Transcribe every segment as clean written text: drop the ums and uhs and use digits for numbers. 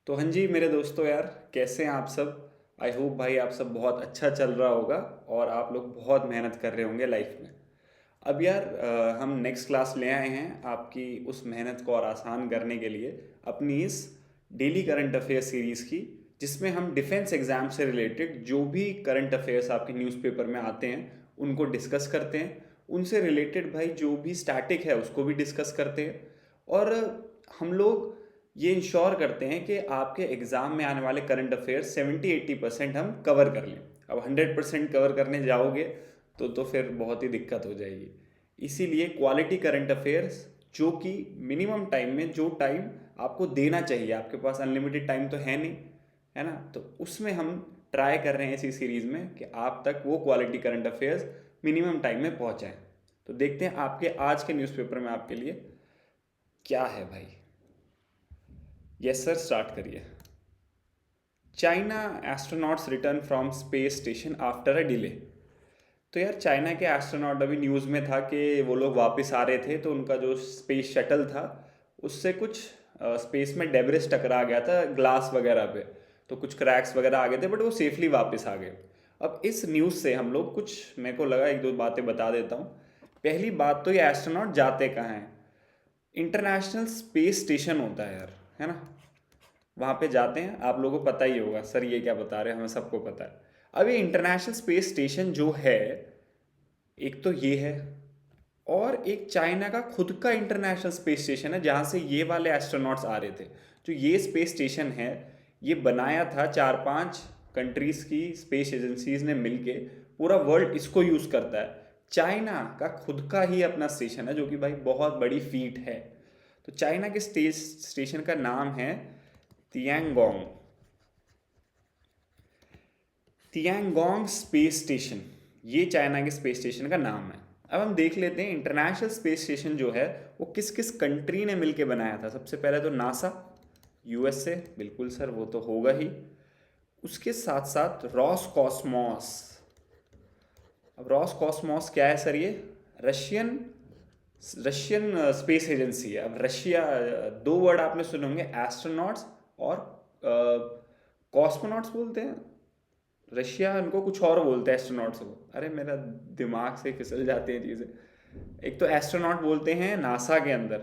तो हाँ जी मेरे दोस्तों यार, कैसे हैं आप सब। आई होप भाई आप सब बहुत अच्छा चल रहा होगा और आप लोग बहुत मेहनत कर रहे होंगे लाइफ में। अब यार हम नेक्स्ट क्लास ले आए हैं आपकी उस मेहनत को और आसान करने के लिए, अपनी इस डेली करंट अफेयर सीरीज़ की, जिसमें हम डिफेंस एग्ज़ाम से रिलेटेड जो भी करंट अफेयर्स आपके न्यूज़पेपर में आते हैं उनको डिस्कस करते हैं। उनसे रिलेटेड भाई जो भी स्टैटिक है उसको भी डिस्कस करते हैं। और हम लोग ये इंश्योर करते हैं कि आपके एग्ज़ाम में आने वाले करंट अफेयर्स 70-80% हम कवर कर लें। अब 100% कवर करने जाओगे तो फिर बहुत ही दिक्कत हो जाएगी। इसीलिए क्वालिटी करंट अफेयर्स, जो कि मिनिमम टाइम में, जो टाइम आपको देना चाहिए, आपके पास अनलिमिटेड टाइम तो है नहीं, है ना, तो उसमें हम ट्राई कर रहे हैं इसी सीरीज़ में कि आप तक वो quality current affairs minimum time में पहुंचाएं। तो देखते हैं आपके आज के न्यूज़पेपर में आपके लिए क्या है भाई। यस सर, स्टार्ट करिए। China astronauts return from space station after a delay. तो यार चाइना के एस्ट्रोनॉट, अभी न्यूज़ में था कि वो लोग वापस आ रहे थे तो उनका जो स्पेस शटल था उससे कुछ स्पेस में डेब्रिस टकरा गया था ग्लास वगैरह पे, तो कुछ क्रैक्स वगैरह आ गए थे, बट वो सेफली वापस आ गए। अब इस न्यूज़ से हम लोग कुछ, मेरे को लगा एक दो बातें बता देता हूँ। पहली बात तो ये एस्ट्रोनॉट जाते कहाँ हैं। इंटरनेशनल स्पेस स्टेशन होता है यार, है ना, वहाँ पे जाते हैं। आप लोगों को पता ही होगा सर ये क्या बता रहे हैं, हमें सबको पता है। अब ये इंटरनेशनल स्पेस स्टेशन जो है, एक तो ये है, और एक चाइना का खुद का इंटरनेशनल स्पेस स्टेशन है जहाँ से ये वाले एस्ट्रोनॉट्स आ रहे थे। जो ये स्पेस स्टेशन है, ये बनाया था 4-5 कंट्रीज़ की स्पेस एजेंसीज ने मिलके। पूरा वर्ल्ड इसको यूज़ करता है। चाइना का खुद का ही अपना स्टेशन है, जो कि भाई बहुत बड़ी फीट है। तो चाइना के स्टेशन का नाम है तियांगोंग। तियांगोंग स्पेस स्टेशन, ये चाइना के स्पेस स्टेशन का नाम है। अब हम देख लेते हैं इंटरनेशनल स्पेस स्टेशन जो है वो किस किस कंट्री ने मिलके बनाया था। सबसे पहले तो नासा, यूएसए, बिल्कुल सर वो तो होगा ही। उसके साथ साथ रॉस कॉस्मॉस। अब रॉस कॉस्मॉस क्या है सर? ये रशियन रशियन स्पेस एजेंसी है। अब रशिया, दो वर्ड आपने सुने होंगे, एस्ट्रोनॉट्स और कॉस्मोनॉट्स बोलते हैं। रशिया उनको कुछ और बोलते हैं एस्ट्रोनॉट्स को। अरे मेरा दिमाग से फिसल जाती हैं चीज़ें। एक तो एस्ट्रोनॉट बोलते हैं नासा के अंदर,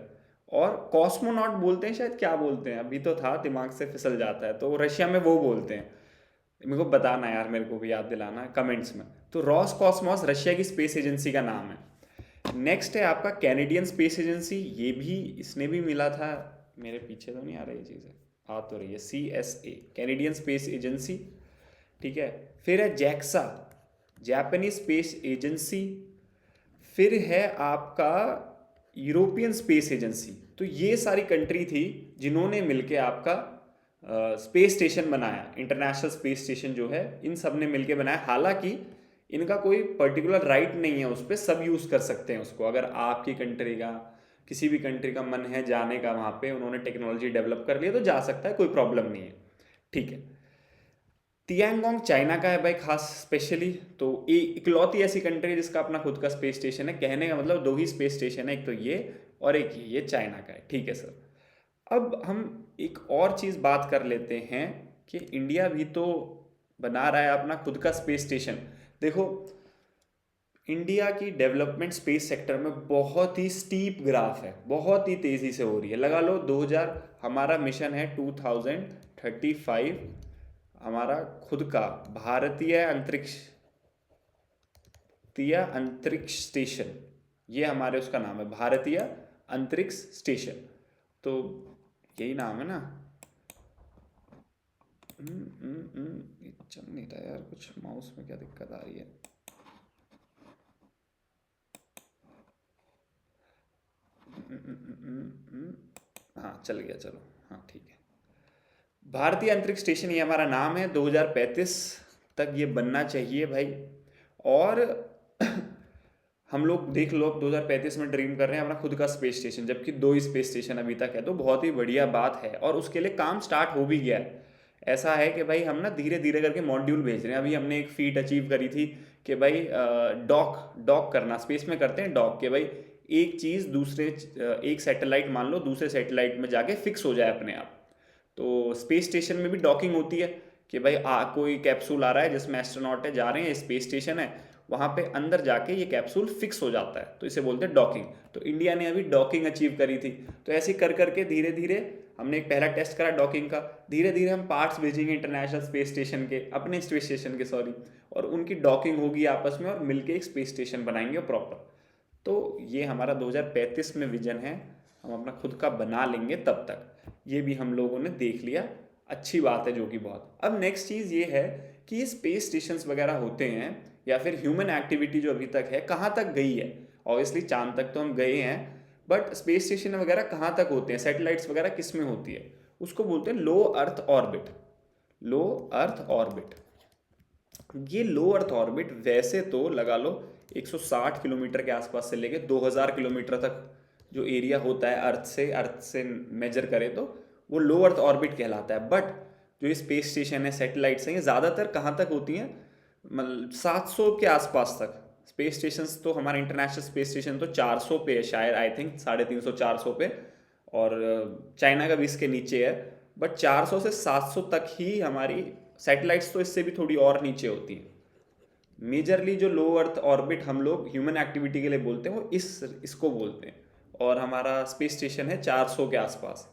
और कॉस्मोनॉट बोलते हैं शायद, क्या बोलते हैं अभी तो था, दिमाग से फिसल जाता है, तो रशिया में वो बोलते हैं। मेरे को बताना यार, मेरे को भी याद दिलाना कमेंट्स में। तो रॉस कॉस्मॉस रशिया की स्पेस एजेंसी का नाम है। नेक्स्ट है आपका कैनेडियन स्पेस एजेंसी। ये भी, इसने भी मिला था, मेरे पीछे तो नहीं आ रही ये चीज़ें, आ तो रही है, CSA, कैनेडियन स्पेस एजेंसी। ठीक है। फिर है जैक्सा, जापानीज स्पेस एजेंसी। फिर है आपका यूरोपियन स्पेस एजेंसी। तो ये सारी कंट्री थी जिन्होंने मिलके आपका स्पेस स्टेशन बनाया। इंटरनेशनल स्पेस स्टेशन जो है इन सब ने मिलके बनाया। हालांकि इनका कोई पर्टिकुलर राइट नहीं है उस पर, सब यूज़ कर सकते हैं उसको। अगर आपकी कंट्री का, किसी भी कंट्री का मन है जाने का वहाँ पे, उन्होंने टेक्नोलॉजी डेवलप कर लिया तो जा सकता है, कोई प्रॉब्लम नहीं है। ठीक है। तियांगोंग चाइना का है भाई खास स्पेशली। तो ये इकलौती ऐसी कंट्री है जिसका अपना खुद का स्पेस स्टेशन है। कहने का मतलब दो ही स्पेस स्टेशन है, एक तो ये और एक ये चाइना का है। ठीक है सर। अब हम एक और चीज़ बात कर लेते हैं कि इंडिया भी तो बना रहा है अपना खुद का स्पेस स्टेशन। देखो, इंडिया की डेवलपमेंट स्पेस सेक्टर में बहुत ही स्टीप ग्राफ है, बहुत ही तेज़ी से हो रही है। लगा लो 2000, हमारा मिशन है 2035, हमारा खुद का भारतीय स्टेशन, ये हमारे उसका नाम है, भारतीय अंतरिक्ष स्टेशन। तो यही नाम है ना। ये चल नहीं रहा यार, कुछ माउस में क्या दिक्कत आ रही है। हाँ चल गया, चलो, हाँ ठीक है। भारतीय अंतरिक्ष स्टेशन ये हमारा नाम है। 2035 तक ये बनना चाहिए भाई। और हम लोग देख लो, 2035 में ड्रीम कर रहे हैं अपना खुद का स्पेस स्टेशन, जबकि दो ही स्पेस स्टेशन अभी तक है। तो बहुत ही बढ़िया बात है और उसके लिए काम स्टार्ट हो भी गया है। ऐसा है कि भाई हम ना धीरे धीरे करके मॉड्यूल भेज रहे हैं। अभी हमने एक फीट अचीव करी थी कि भाई डॉक डॉक करना, स्पेस में करते हैं डॉक, के भाई एक चीज़ दूसरे, एक सैटेलाइट मान लो दूसरे सैटेलाइट में जाके फिक्स हो जाए अपने आप। तो स्पेस स्टेशन में भी डॉकिंग होती है कि भाई कोई कैप्सूल आ रहा है जिसमें एस्ट्रोनॉट है, जा रहे हैं, स्पेस स्टेशन है, वहाँ पे अंदर जाके ये कैप्सूल फिक्स हो जाता है, तो इसे बोलते हैं डॉकिंग। तो इंडिया ने अभी डॉकिंग अचीव करी थी। तो ऐसे ही कर करके धीरे धीरे हमने एक पहला टेस्ट करा डॉकिंग का, धीरे धीरे हम पार्ट्स भेजेंगे इंटरनेशनल स्पेस स्टेशन के, अपने स्पेस स्टेशन के सॉरी, और उनकी डॉकिंग होगी आपस में और मिलके एक स्पेस स्टेशन बनाएंगे प्रॉपर। तो ये हमारा 2035 में विजन है, हम अपना खुद का बना लेंगे तब तक। ये भी हम लोगों ने देख लिया, अच्छी बात है जो कि बहुत। अब नेक्स्ट चीज़ ये है कि ये स्पेस स्टेशंस वगैरह होते हैं या फिर ह्यूमन एक्टिविटी जो अभी तक है कहाँ तक गई है। ऑब्वियसली चांद तक तो हम गए हैं, बट स्पेस स्टेशन वगैरह कहाँ तक होते हैं, सैटेलाइट्स वगैरह किस में होती है, उसको बोलते हैं लो अर्थ ऑर्बिट। लो अर्थ ऑर्बिट, ये लो अर्थ ऑर्बिट वैसे तो लगा लो 160 किलोमीटर के आसपास से लेके 2000 किलोमीटर तक जो एरिया होता है अर्थ से मेजर करें तो वो लो अर्थ ऑर्बिट कहलाता है। बट जो ये स्पेस स्टेशन है, सैटेलाइट्स हैं, ये ज़्यादातर कहाँ तक होती हैं, मतलब 700 के आसपास तक। स्पेस स्टेशन तो हमारा इंटरनेशनल स्पेस स्टेशन तो 400 पे है शायद, आई थिंक 350 400 पे, और चाइना का भी इसके नीचे है। बट 400 से 700 तक ही हमारी सैटेलाइट्स, तो इससे भी थोड़ी और नीचे होती हैं। मेजरली जो लो अर्थ ऑर्बिट हम लोग ह्यूमन एक्टिविटी के लिए बोलते हैं वो इसको बोलते हैं। और हमारा स्पेस स्टेशन है 400 के आसपास,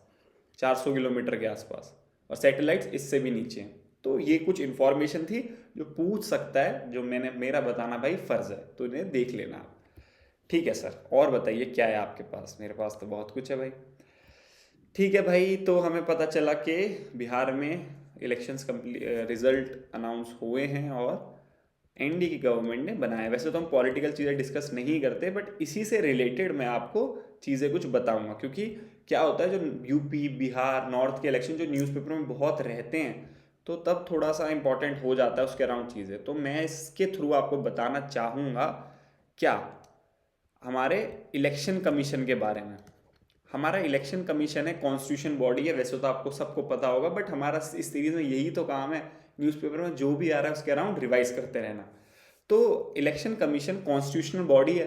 400 किलोमीटर के आसपास, और सैटेलाइट्स इससे भी नीचे हैं। तो ये कुछ इन्फॉर्मेशन थी जो पूछ सकता है, जो मेरा बताना भाई फ़र्ज़ है, तो इन्हें देख लेना आप। ठीक है सर, और बताइए क्या है आपके पास। मेरे पास तो बहुत कुछ है भाई। ठीक है भाई, तो हमें पता चला कि बिहार में इलेक्शंस रिजल्ट अनाउंस हुए हैं और एनडी की गवर्नमेंट ने बनाया। वैसे तो हम पॉलिटिकल चीज़ें डिस्कस नहीं करते, बट इसी से रिलेटेड मैं आपको चीज़ें कुछ बताऊंगा, क्योंकि क्या होता है जो यूपी बिहार नॉर्थ के इलेक्शन जो न्यूज़पेपर में बहुत रहते हैं, तो तब थोड़ा सा इंपॉर्टेंट हो जाता है उसके अराउंड चीज़ें। तो मैं इसके थ्रू आपको बताना चाहूँगा क्या, हमारे इलेक्शन कमीशन के बारे में। हमारा इलेक्शन कमीशन है, कॉन्स्टिट्यूशन बॉडी है, वैसे तो आपको सबको पता होगा, बट हमारा इस सीरीज में यही तो काम है, न्यूज़पेपर में जो भी आ रहा है उसके अराउंड रिवाइज करते रहना। तो इलेक्शन कमीशन कॉन्स्टिट्यूशनल बॉडी है,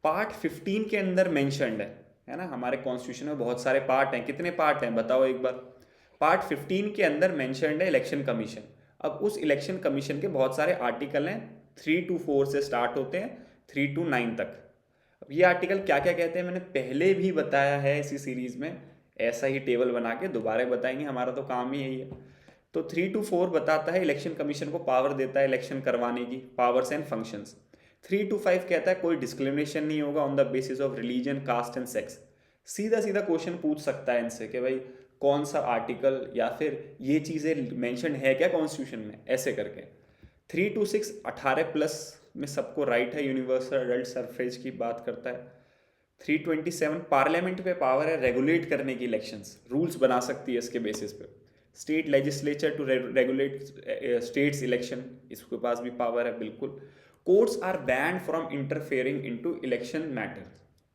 पार्ट 15 के अंदर मेंशन्ड है ना। हमारे कॉन्स्टिट्यूशन में बहुत सारे पार्ट हैं, कितने पार्ट हैं बताओ एक बार। पार्ट 15 के अंदर मेंशन्ड है इलेक्शन कमीशन। अब उस इलेक्शन कमीशन के बहुत सारे आर्टिकल हैं, 3 to 4 से स्टार्ट होते हैं 3 to 9 तक। अब ये आर्टिकल क्या क्या कहते हैं मैंने पहले भी बताया है इसी सीरीज में, ऐसा ही टेबल बना के दोबारा बताएंगे, हमारा तो काम ही यही है। तो 3 to 4 बताता है इलेक्शन कमीशन को पावर देता है इलेक्शन करवाने की, पावर्स एंड फंक्शंस। 3 to 5 कहता है कोई डिस्क्रिमिनेशन नहीं होगा on the basis of religion caste and sex. सीधा सीधा क्वेश्चन पूछ सकता है इनसे कि भाई कौन सा आर्टिकल या फिर ये चीज़ें मेंशन है क्या कॉन्स्टिट्यूशन में, ऐसे करके। 3 to 6 18+ में सबको राइट है, यूनिवर्सल अडल्ट सफरेज की बात करता है। 327 पार्लियामेंट पे पावर है रेगुलेट करने की, इलेक्शंस रूल्स बना सकती है इसके बेसिस पे। State legislature to regulate states election, इसके पास भी पावर है बिल्कुल। Courts are banned from interfering into election matter,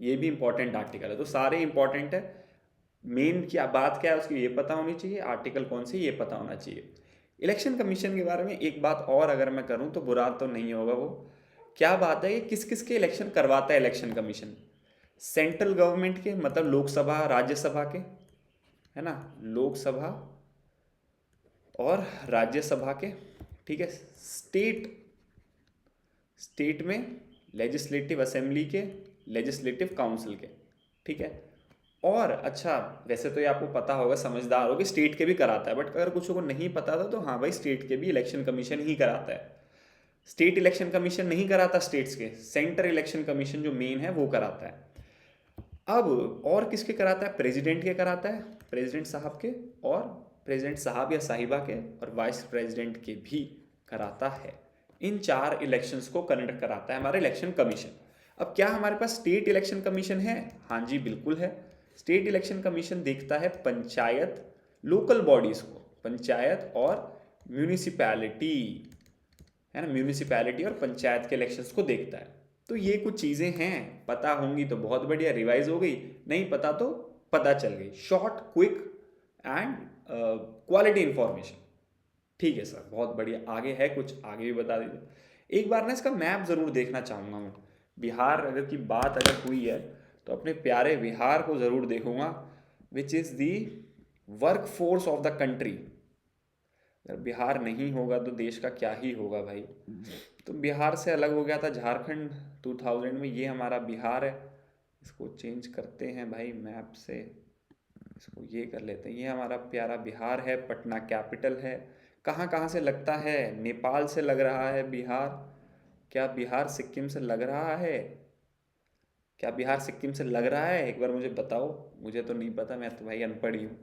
ये भी इंपॉर्टेंट आर्टिकल है। तो सारे इंपॉर्टेंट है, मेन क्या बात क्या है उसकी ये पता होनी चाहिए, आर्टिकल कौन सी ये पता होना चाहिए। इलेक्शन कमीशन के बारे में एक बात और अगर मैं करूं तो बुरा तो नहीं होगा, वो क्या बात है, ये किस किस के इलेक्शन करवाता है इलेक्शन कमीशन। सेंट्रल गवर्नमेंट के, मतलब लोकसभा राज्यसभा के, है ना, लोकसभा और राज्यसभा के, ठीक है। स्टेट में लेजिस्लेटिव असेंबली के, लेजिस्लेटिव काउंसिल के, ठीक है। और अच्छा, वैसे तो ये आपको पता होगा, समझदार हो कि स्टेट के भी कराता है, बट अगर कुछ को नहीं पता था तो हाँ भाई, स्टेट के भी इलेक्शन कमीशन ही कराता है। स्टेट इलेक्शन कमीशन नहीं कराता स्टेट्स के, सेंट्रल इलेक्शन कमीशन जो मेन है वो कराता है। अब और किसके कराता है, प्रेसिडेंट के कराता है, प्रेसिडेंट साहब के, और प्रेसिडेंट साहब या साहिबा के, और वाइस प्रेसिडेंट के भी कराता है। इन 4 इलेक्शंस को कंडक्ट कराता है हमारा इलेक्शन कमीशन। अब क्या हमारे पास स्टेट इलेक्शन कमीशन है, हाँ जी बिल्कुल है। स्टेट इलेक्शन कमीशन देखता है पंचायत, लोकल बॉडीज को, पंचायत और म्यूनिसिपैलिटी, है ना, म्यूनिसिपैलिटी और पंचायत के इलेक्शंस को देखता है। तो ये कुछ चीज़ें हैं, पता होंगी तो बहुत बढ़िया, रिवाइज हो गई, नहीं पता तो पता चल गई। Short quick and quality information. ठीक है सर, बहुत बढ़िया। आगे है कुछ, आगे भी बता दीजिए। एक बार ना इसका मैप ज़रूर देखना चाहूँगा मैं। बिहार अगर की बात अगर हुई है तो अपने प्यारे बिहार को ज़रूर देखूँगा, which is the work force of the country. अगर बिहार नहीं होगा तो देश का क्या ही होगा भाई। तो बिहार से अलग हो गया था झारखंड 2000 में, ये हमारा बिहार है। इसको चेंज करते हैं भाई मैप से, इसको ये कर लेते हैं, ये हमारा प्यारा बिहार है, पटना कैपिटल है। कहाँ कहाँ से लगता है? नेपाल से लग रहा है बिहार। क्या बिहार सिक्किम से लग रहा है? क्या बिहार सिक्किम से लग रहा है? एक बार मुझे बताओ, मुझे तो नहीं पता, मैं तो भाई अनपढ़ ही हूँ।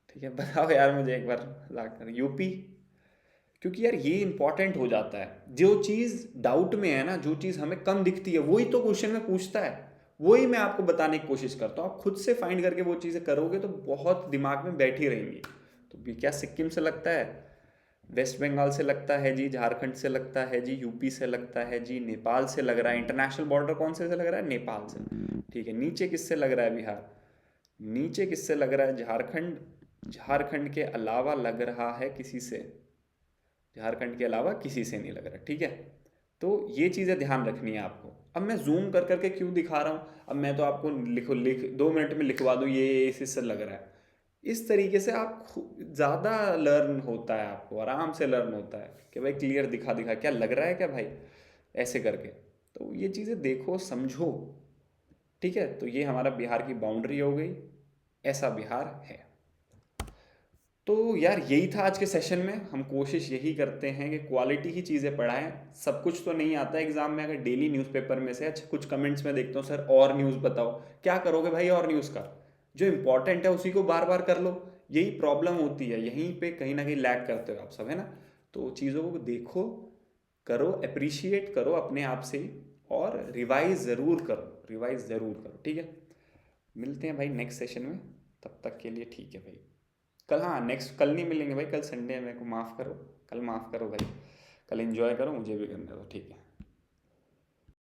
ठीक है, बताओ यार मुझे एक बार जाकर। यूपी? क्योंकि यार ये इंपॉर्टेंट हो जाता है, जो चीज़ डाउट में है ना, जो चीज़ हमें कम दिखती है वही तो क्वेश्चन में पूछता है। वही मैं आपको बताने की कोशिश करता हूँ, आप खुद से फाइंड करके वो चीज़ें करोगे तो बहुत दिमाग में बैठी रहेंगी। तो भी क्या सिक्किम से लगता है? वेस्ट बंगाल से लगता है जी, झारखंड से लगता है जी, यूपी से लगता है जी, नेपाल से लग रहा है। इंटरनेशनल बॉर्डर कौन से लग रहा है? नेपाल से। ठीक है, नीचे किससे लग रहा है बिहार? नीचे किससे लग रहा है? झारखंड। झारखंड के अलावा लग रहा है किसी से? झारखंड के अलावा किसी से नहीं लग रहा। ठीक है, तो ये चीज़ें ध्यान रखनी है आपको। अब मैं जूम कर करके क्यों दिखा रहा हूँ? अब मैं तो आपको लिख 2 मिनट में लिखवा दूँ ये इससे लग रहा है। इस तरीके से आप ज़्यादा लर्न होता है, आपको आराम से लर्न होता है कि भाई क्लियर दिखा दिखा क्या लग रहा है क्या भाई, ऐसे करके। तो ये चीज़ें देखो समझो। ठीक है, तो ये हमारा बिहार की बाउंड्री हो गई, ऐसा बिहार है। तो यार यही था आज के सेशन में। हम कोशिश यही करते हैं कि क्वालिटी की चीज़ें पढ़ाएं। सब कुछ तो नहीं आता है एग्जाम में। अगर डेली न्यूज़पेपर में से अच्छा कुछ कमेंट्स में देखता हूँ सर और न्यूज़ बताओ, क्या करोगे भाई और न्यूज़ का? जो इंपॉर्टेंट है उसी को बार बार कर लो। यही प्रॉब्लम होती है, यहीं पे कहीं ना कहीं लैग करते हो आप सब, है ना। तो चीज़ों को देखो, करो, अप्रिशिएट करो अपने आप से ही, और रिवाइज ज़रूर करो, रिवाइज ज़रूर करो। ठीक है, मिलते हैं भाई नेक्स्ट सेशन में। तब तक के लिए ठीक है भाई। कल, हाँ नेक्स्ट कल नहीं मिलेंगे भाई, कल संडे है, मेरे को माफ़ करो। कल माफ़ करो भाई, कल एंजॉय करो, मुझे भी करने दो। ठीक है।